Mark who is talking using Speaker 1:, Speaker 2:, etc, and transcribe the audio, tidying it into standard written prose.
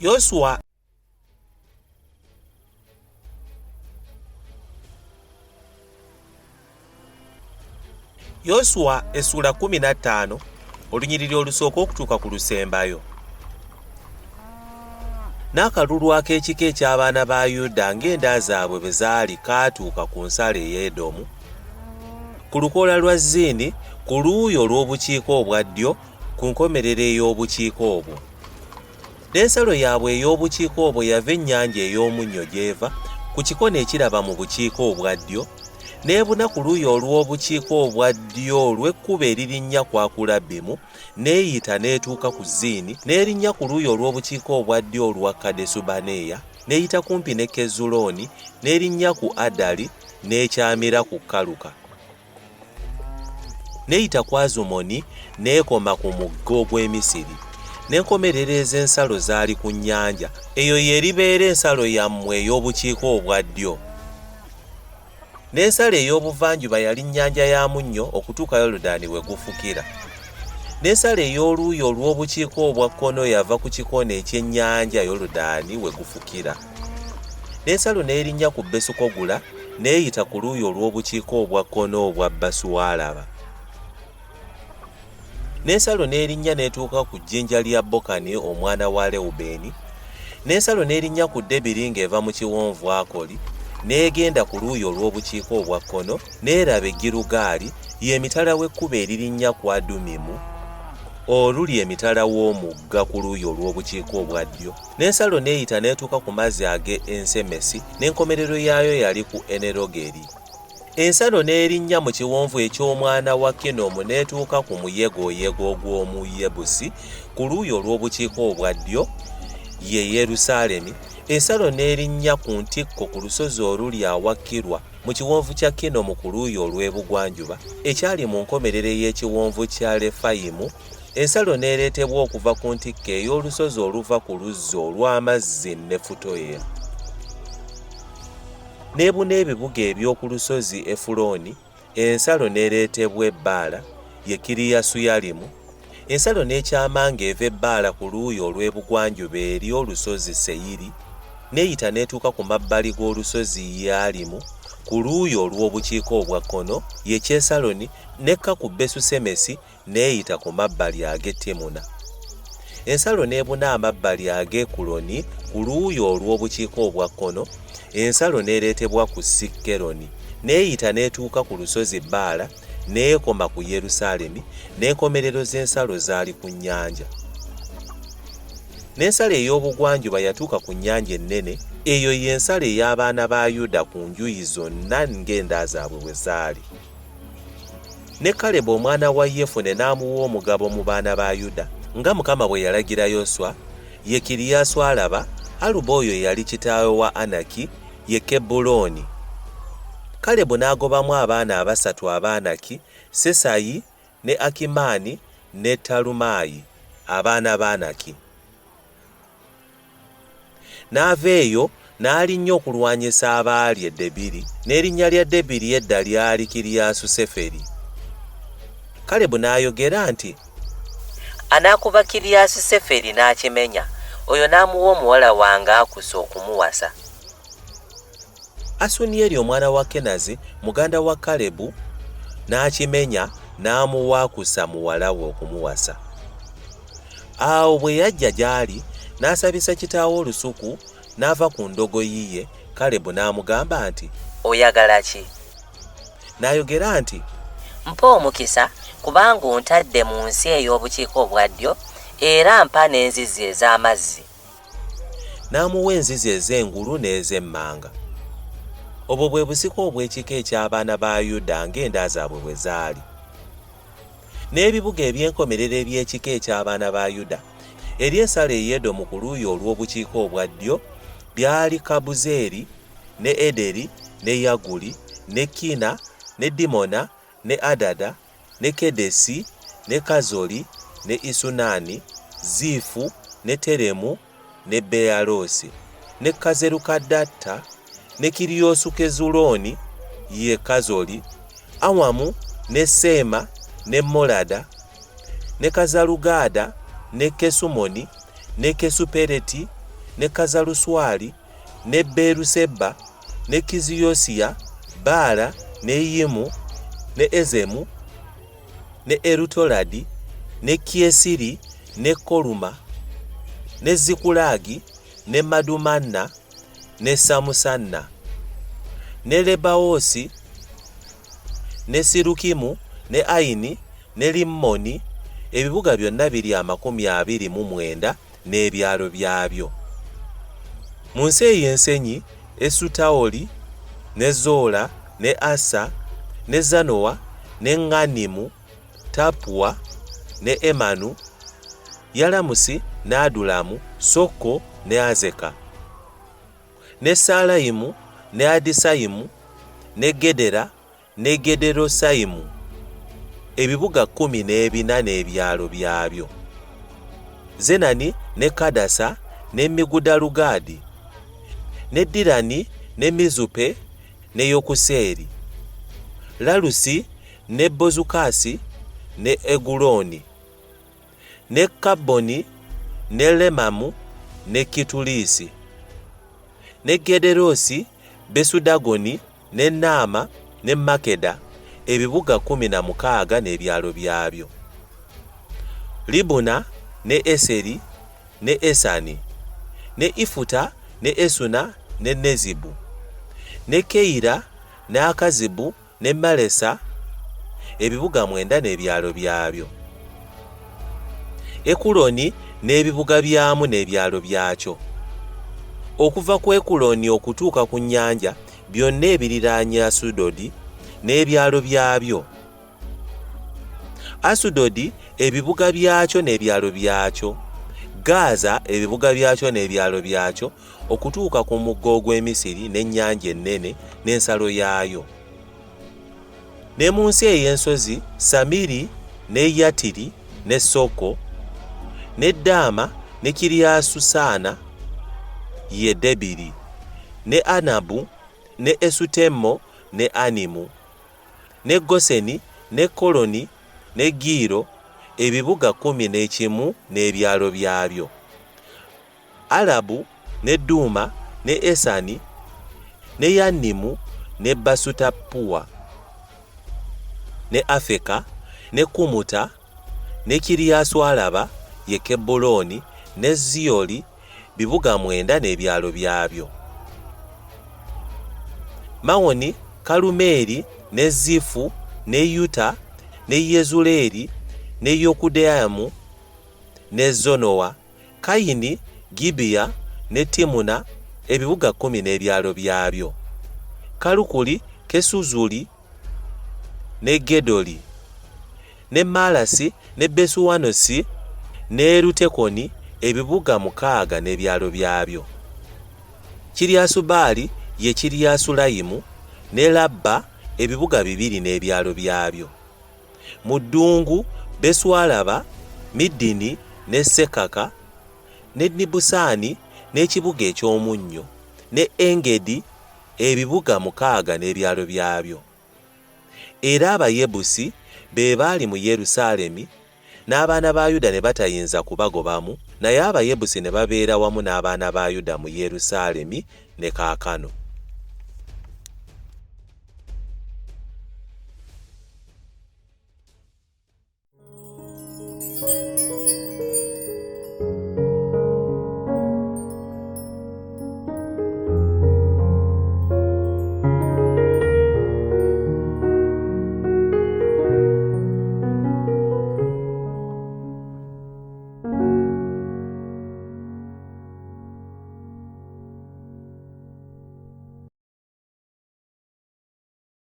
Speaker 1: Yoswa essula 15 olunyiriri olusooka okutuuka ku lusembayo. N'akalulu ak'ekika eky'abaana ba Yuda ng'enda zaabwe bwe zaali kaatuuka ku nsalo ey'Edomu, ku lukoola lwa Zini ku luuyi olw'obukiika obwa ddyo ku nkomerero ey'obukiika obwo. N'ensalo yaabwe ey'obukiika obwo yava ennyanja ey'omunnyo gy'eva ku kikono ekiraba mu bukiika obwa ddyo, n'ebuna ku luuyi olw'obukiika obwa ddyo olw'ekkubo eririnnya ku Akulabbimu, n'eyita n'etuuka ku Zini, n'erinnya ku luuyi olw'obukiika obwa ddyo olwa Kadesubaneya, n'eyita kumpi ne Kezulooni, n'erinnya ku Adali, n'ekyamira ku Kaluka, n'eyita ku Azumoni, n'ekoma ku mugga ogw'Emisiri. N'enkomerero ez'ensalo zaali ku nnyanja. Eyo y'eribeera ensalo yammwe ey'obukiika obwa ddyo. N'ensalo ey'obuvanjuba yali nnyanja ya munnyo okutuuka Yoludaani we gufukira. N'ensalo ey'oluuyi olw'obukiika obwa kkono yava ku kikono ekyennyanja Yoludaani we gufukira. N'ensalo n'erinnya ku Besukogula, n'eyita ku luuyi olw'obukiika obwa kkono obwa Basuwalaba. N'ensalo n'erinnya n'etuuka ku jjinja lya Bokani omwana wa Lewubeeni. N'ensalo n'erinnya ku Debiri ng'eva mu kiwonvu Akoli, n'egenda ku luuyi olw'obukiika obwa kkono, n'eraba e Girugaali, y'emitala w'ekkubo eririnnya ku Adumimu, oluli emitala w'omugga ku luuyi olw'obukiika obwa ddyo. N'ensalo n'eyita n'etuuka ku mazzi ag'Ensemesi, n'enkomerero yaayo yali ku Enerogeri. Ensalo n'erinnya mu kiwonvu eky'omwana wa Kinomu n'etuuka ku muyegoyego gw'omu Yebusi ku luuyi olw'obukiika obwa ddyo, ye Yerusaalemi. Ensalo n'erinnya ku ntikko ku lusozi oluli awakkirwa mu kiwonvu kya Kinomu ku luuyi olw'ebugwanjuba ekyali mu nkomerero y'ekiwonvu kya Lefayimu. Ensalo n'ereetebwa okuva ku ntikko ey'olusozi oluva ku luzzi olw'amazzi Nefutoya. N'ebuna ebibuga eby'oku lusozi Efuloni, ensalo n'ereetebwa Ebbaala, ye Kiriyasuyalimu. Ensalo n'ekyama ng'eva Ebbaala ku luuyi olw'ebugwanjuba eri olusozi Seyiri, n'eyita n'etuuka ku mabbali g'olusozi Yaalimu ku luuyi olw'obukiika obwa kkono, ye Kyesaloni, n'ekka ku Besusemesi, n'eyita ku mabbali ag'e Timuna. Ensalo n'ebuna amabbali ag'e Kuloni ku luuyi olw'obukiika obwa kkono. Ensalo n'ereetebwa ku Sikkeroni, n'eyita n'etuuka ku lusozi Bbaala, n'ekoma ku Yerusaalemi. N'enkomerero z'ensalo zaali ku nnyanja. N'ensalo ey'obugwanjuba yatuuka ku nnyanja ennene. Eyo y'ensalo ey'abaana ba Yuda ku njuyi zonna ng'enda zaabwe bwe zaali. Ne Kalebu omwana wa Yefune n'amuwa omugabo mu baana ba Yuda, nga Mukama bwe yalagira Yoswa, ye Kiriyaswalaba. Aluba oyo yali kitaawe wa Anaki, ye Kebbulooni. Kalebu n'agobamu abaana abasatu Abanaki, Sesayi, ne Akimaani, ne Talumayi, abaana ba Anaki. N'ava eyo n'alinnya okulwanyisa abaali e Debiri, n'erinnya lya Debiri edda lyali Kiriyasuseferi. Kalebu n'ayogera nti, anaakuba Kiriyasuseferi n'akimenya, oyo n'amuwa omuwala wange Akusa okumuwasa. Asunieri omwana wa Kenazi, muganda wa Kalebu, n'akimenya n'amuwa Akusa muwala we okumuwasa. Awo bwe yajja gy'ali, n'asabisa kitaawe olusuku, n'ava ku ndogoyi ye. Kalebu n'amugamba nti, oyagala ki? N'ayogera nti, mpa omukisa kubanga ontadde mu nsi ey'obukiika obwa ddyo, era mpa n'enzizi ez'amazzi. N'amuwa enzizi ez'engulu n'ez'emmanga. Obwo bwe busika obw'ekika eky'abaana ba Yuda ng'enda zaabwe bwe zaali. N'ebibuga eby'enkomerero eby'ekika eky'abaana ba Yuda eri ensalo ey'Edomu ku luuyi olw'obukiika obwa ddyo byali Kabuzeeri, ne Ederi, ne Yaguli, ne Kina, ne Dimona, ne Adada, ne Kedesi, ne Kazoli, ne Isunani, Zifu, ne Teremu, ne Bealosi, ne Kazerukadatta, ne Kiriyosukezuloni, ye Kazoli, Awamu, ne Seema, ne Molada, ne Kazalugada, ne Kesumoni, ne Kesupereti, ne Kazaluswali, ne Beeruseba, ne Kiziyosiya, Baala, ne Yimu, ne Ezemu, ne Erutoladi, ne Kyesiri, ne Koluma, ne Zikulagi, ne Madumanna, ne Samusanna, ne Lebawoosi, ne Sirukimu, ne Ayini, ne Limmoni, ebibuga byonna biri 29 n'ebyalo byabyo. Mu nsi ey'ensenyi, Esutaoli, ne Zola, ne Asa, ne Zanowa, ne Ŋanimu, Tapuwa, ne Emanu, Yalamusi, ne Adulamu, Soko, ne Azeka, ne Saalayimu, ne Adisayimu, ne Gedera, ne Gederosayimu, ebibuga 14 n'ebyalo byabyo. Zenani, ne Kadasa, ne Migudalugadi, ne Dirani, ne Mizupe, ne Yokuseeri, Lalusi, ne Bozukasi, ne Eguloni, ne Kaboni, ne Lemamu, ne Kitulisi, ne Gederosi, Besudagoni, ne Naama, ne Makeda, ebibuga 16 n'ebyalo byabyo. Libuna, ne Eseri, ne Esani, ne Ifuta, ne Esuna, ne Nezibu, ne Keira, ne Akazibu, ne Malesa, ebibuga 9 n'ebyalo byabyo. Ekuloni n'ebibuga byamu n'ebyalo byakyo. Okuva ku Ekuloni okutuuka ku nnyanja byonna ebiriraanye Asudodi n'ebyalo byabyo. Asudodi ebibuga byakyo n'ebyalo byakyo. Gaza ebibuga byakyo n'ebyalo byakyo okutuuka ku mugga ogw'Emisiri n'ennyanja ennene n'ensalo yaayo. Ne mu nsi ey'ensozi, Samiri, ne Yatiri, ne Soko, ne Daama, ne Kiriyasusaana ye Debiri, ne Anabu, ne Esutemo, ne Animu, ne Goseni, ne Koloni, ne Giro, ebibuga 11 n'ebyalo byabyo. Alabu, ne Duma, ne Esani, ne Yanimu, ne Basutapuwa, ne Afeka, ne Kumuta, ne Kiriyaswalaba ye Kebbulooni, ne Ziyoli, bibuga 9 n'ebyalo byabyo. Mawoni, Kalumeeri, ne Zifu, ne Yuta, ne Yezuleeri, ne Yokudeamu, ne Zonowa, Kayini, Gibiya, ne Timuna, ebibuga 10 n'ebyalo byabyo. Kalukuli, Kesuzuli, ne Gedoli, ne Malasi, ne Besuwanosi, ne Rutekoni, ebibuga 6 n'ebyalo byabyo. Kiriyasubaali ye Kiriyasulayimu, ne Labba, ebibuga 2 n'ebyalo byabyo. Mu ddungu, Beswalaba, Middini, ne Sekaka, ne Nibusaani n'ekibuga eky'omunnyo, ne Engedi, ebibuga 6 n'ebyalo byabyo. Era Abayebusi be baali mu Yerusaalemi, n'abaana ba Yuda ne batayinza kubagobamu, naye Abayebusi ne babeera wamu n'abaana ba Yuda mu Yerusaalemi ne kaakano.